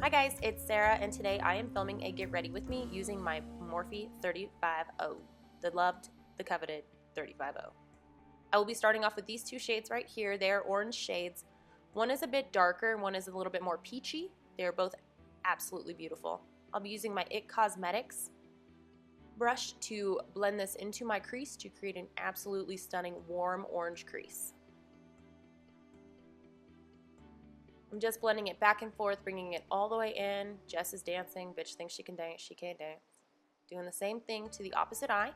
Hi guys, it's Sarah, and today I am filming a get ready with me using my Morphe 350, the loved, the coveted 350. I will be starting off with these two shades right here. They are orange shades. One is a bit darker and one is a little bit more peachy. They are both absolutely beautiful. I'll be using my IT Cosmetics brush to blend this into my crease to create an absolutely stunning warm orange crease. I'm just blending it back and forth, bringing it all the way in. Jess is dancing. Bitch thinks she can dance. She can't dance. Doing the same thing to the opposite eye.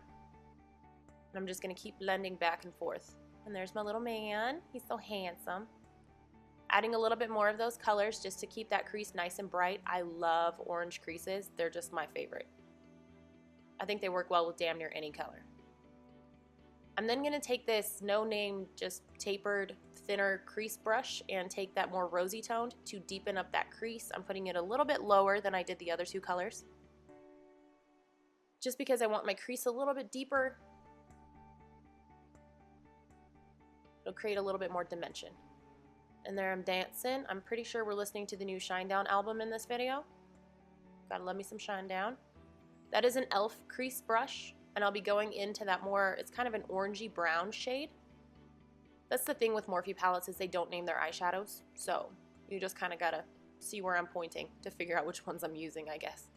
And I'm just going to keep blending back and forth. And there's my little man. He's so handsome. Adding a little bit more of those colors just to keep that crease nice and bright. I love orange creases. They're just my favorite. I think they work well with damn near any color. I'm then going to take this no-name, just tapered, thinner crease brush and take that more rosy toned to deepen up that crease. I'm putting it a little bit lower than I did the other two colors, just because I want my crease a little bit deeper. It'll create a little bit more dimension. And there I'm dancing. I'm pretty sure we're listening to the new Shinedown album in this video. Gotta love me some Shinedown. That is an e.l.f. crease brush. And I'll be going into that more, it's kind of an orangey brown shade. That's the thing with Morphe palettes is they don't name their eyeshadows. So you just kind of gotta see where I'm pointing to figure out which ones I'm using, I guess.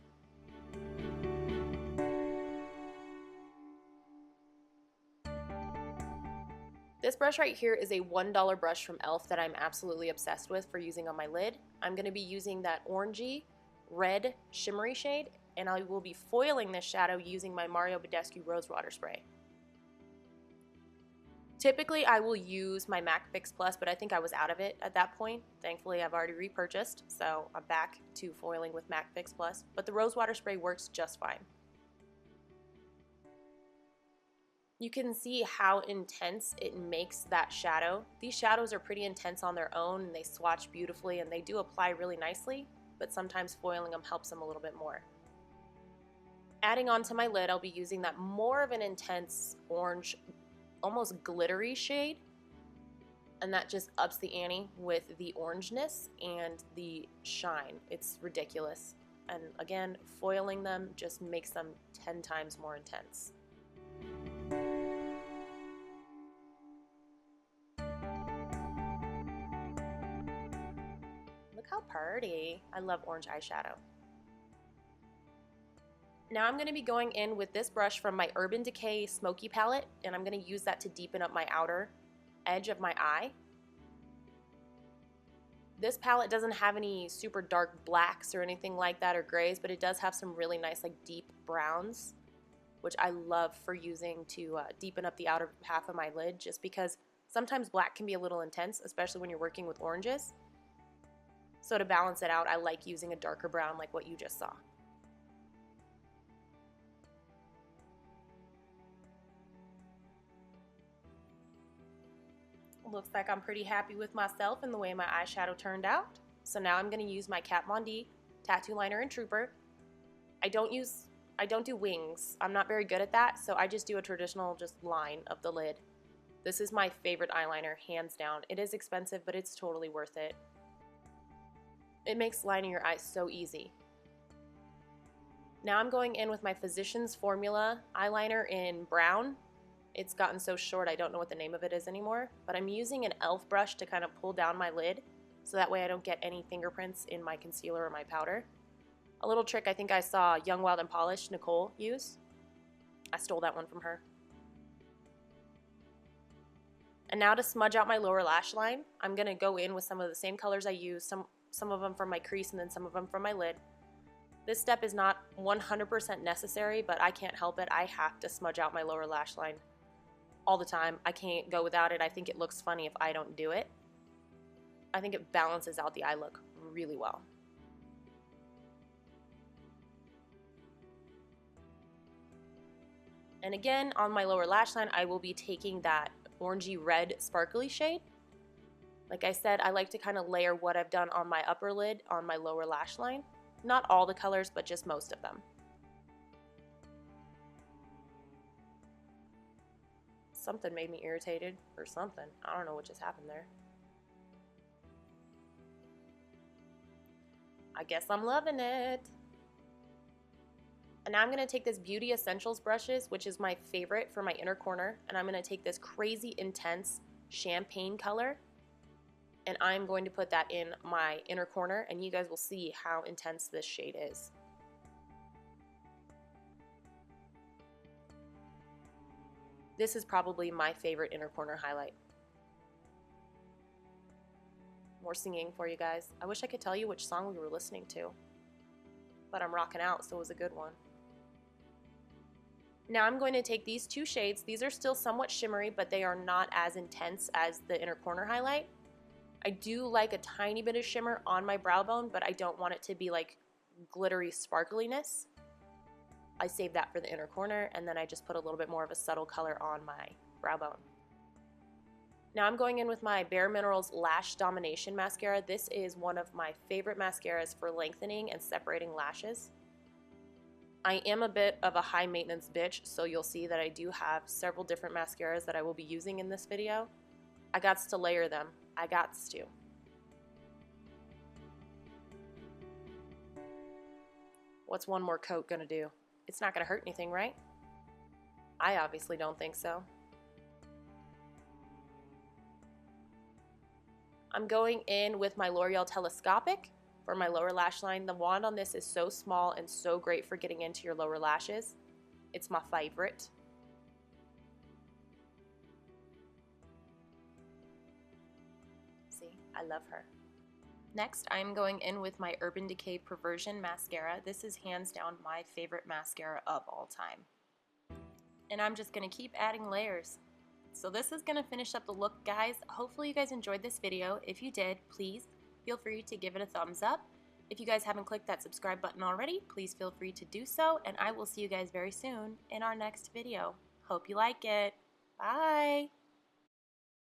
This brush right here is a $1 brush from e.l.f. that I'm absolutely obsessed with for using on my lid. I'm gonna be using that orangey red shimmery shade, and I will be foiling this shadow using my Mario Badescu Rose Water Spray. Typically I will use my MAC Fix Plus, but I think I was out of it at that point. Thankfully I've already repurchased, so I'm back to foiling with MAC Fix Plus, but the Rose Water Spray works just fine. You can see how intense it makes that shadow. These shadows are pretty intense on their own, and they swatch beautifully, and they do apply really nicely, but sometimes foiling them helps them a little bit more. Adding onto my lid, I'll be using that more of an intense orange, almost glittery shade, and that just ups the ante with the orangeness and the shine. It's ridiculous. And again, foiling them just makes them 10 times more intense. Look how pretty. I love orange eyeshadow. Now I'm going to be going in with this brush from my Urban Decay Smoky palette, and I'm going to use that to deepen up my outer edge of my eye. This palette doesn't have any super dark blacks or anything like that or grays, but it does have some really nice like deep browns, which I love for using to deepen up the outer half of my lid, just because sometimes black can be a little intense, especially when you're working with oranges. So to balance it out, I like using a darker brown like what you just saw. Looks like I'm pretty happy with myself and the way my eyeshadow turned out. So now I'm going to use my Kat Von D Tattoo Liner and Trooper. I don't do wings. I'm not very good at that, so I just do a traditional just line of the lid. This is my favorite eyeliner, hands down. It is expensive, but it's totally worth it. It makes lining your eyes so easy. Now I'm going in with my Physicians Formula eyeliner in brown. It's gotten so short I don't know what the name of it is anymore, but I'm using an e.l.f. brush to kind of pull down my lid so that way I don't get any fingerprints in my concealer or my powder. A little trick I think I saw Young, Wild, and Polished Nicole use. I stole that one from her. And now to smudge out my lower lash line, I'm going to go in with some of the same colors I use, some of them from my crease and then some of them from my lid. This step is not 100% necessary, but I can't help it. I have to smudge out my lower lash line all the time. I can't go without it. I think it looks funny if I don't do it. I think it balances out the eye look really well. And again, on my lower lash line, I will be taking that orangey red sparkly shade. Like I said, I like to kind of layer what I've done on my upper lid on my lower lash line. Not all the colors, but just most of them. Something made me irritated or something. I don't know what just happened there. I guess I'm loving it. And now I'm going to take this Beauty Essentials brushes, which is my favorite for my inner corner, and I'm going to take this crazy intense champagne color, and I'm going to put that in my inner corner, and you guys will see how intense this shade is. This is probably my favorite inner corner highlight. More singing for you guys. I wish I could tell you which song we were listening to, but I'm rocking out, so it was a good one. Now I'm going to take these two shades. These are still somewhat shimmery, but they are not as intense as the inner corner highlight. I do like a tiny bit of shimmer on my brow bone, but I don't want it to be like glittery sparkliness. I save that for the inner corner, and then I just put a little bit more of a subtle color on my brow bone. Now I'm going in with my Bare Minerals Lash Domination Mascara. This is one of my favorite mascaras for lengthening and separating lashes. I am a bit of a high maintenance bitch, so you'll see that I do have several different mascaras that I will be using in this video. I gots to layer them. I gots to. What's one more coat gonna do? It's not gonna hurt anything, right? I obviously don't think so. I'm going in with my L'Oreal Telescopic for my lower lash line. The wand on this is so small and so great for getting into your lower lashes. It's my favorite. See, I love her. Next, I'm going in with my Urban Decay Perversion Mascara. This is hands down my favorite mascara of all time. And I'm just going to keep adding layers. So this is going to finish up the look, guys. Hopefully you guys enjoyed this video. If you did, please feel free to give it a thumbs up. If you guys haven't clicked that subscribe button already, please feel free to do so. And I will see you guys very soon in our next video. Hope you like it. Bye!